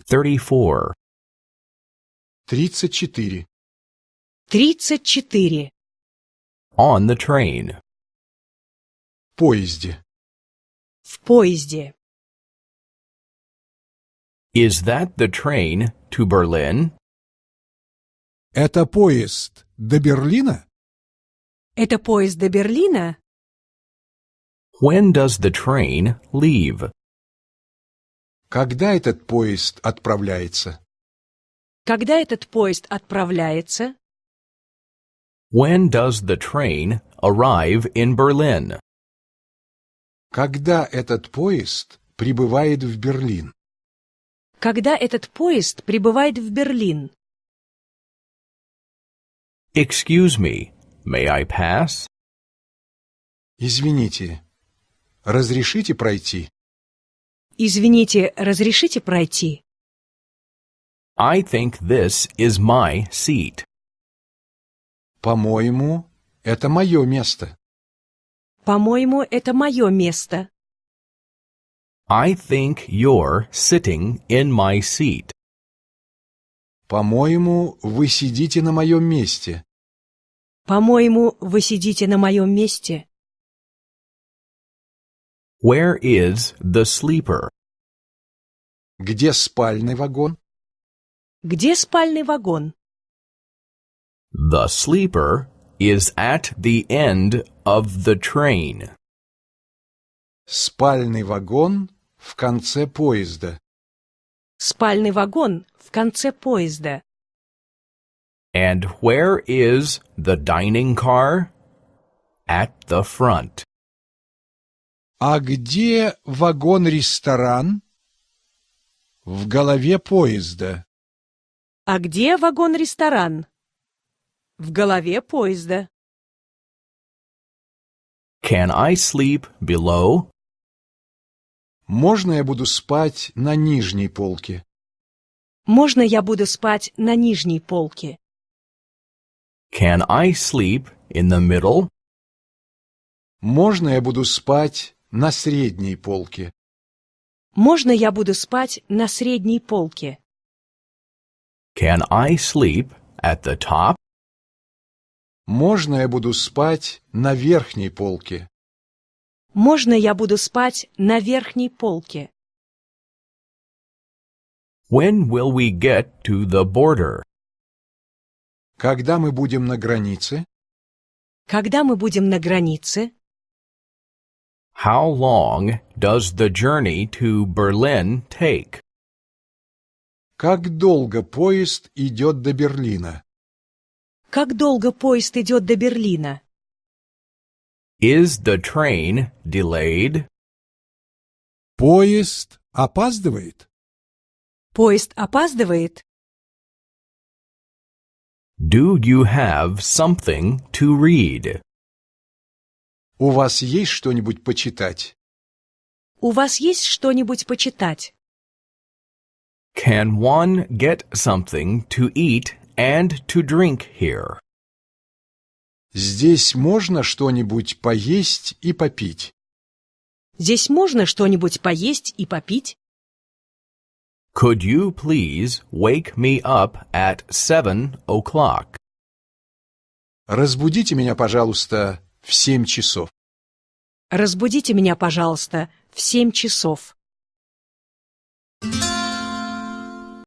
34. 34. 34. On the train. В поезде. В поезде. Is that the train to Berlin? Это поезд до Берлина? Это поезд до Берлина? When does the train leave? Когда этот поезд отправляется? Когда этот поезд отправляется? When does the train arrive in Berlin? Когда этот поезд прибывает в Берлин? Когда этот поезд прибывает в Берлин? Excuse me, may I pass? Извините, разрешите пройти? Извините, разрешите пройти? I think this is my seat. По-моему, это мое место. По-моему, это мое место. I think you're sitting in my seat. По-моему, вы сидите на моем месте. По-моему, вы сидите на моем месте. Where is the sleeper? Где спальный вагон? Где спальный вагон? The sleeper is at the end of the train. Спальный вагон в конце поезда. Спальный вагон в конце поезда. And where is the dining car? At the front. А где вагон-ресторан? В голове поезда. А где вагон-ресторан? В голове поезда. Can I sleep below? Можно я буду спать на нижней полке? Можно я буду спать на нижней полке? Can I sleep in the middle? Можно я буду спать на средней полке? Можно я буду спать на средней полке? Can I sleep at the top? Можно я буду спать на верхней полке? Можно я буду спать на верхней полке? When will we get to the border? Когда мы будем на границе? Когда мы будем на границе? How long does the journey to Berlin take? Как долго поезд идет до Берлина? Как долго поезд идет до Берлина? Is the train delayed? Поезд опаздывает? Поезд опаздывает? Do you have something to read? У вас есть что-нибудь почитать? У вас есть что-нибудь почитать? Can one get something to eat and to drink here? Здесь можно что-нибудь поесть и попить? Здесь можно что-нибудь поесть и попить? Could you please wake me up at 7 o'clock? Разбудите меня, пожалуйста, в 7 часов. Разбудите меня, пожалуйста, в 7 часов.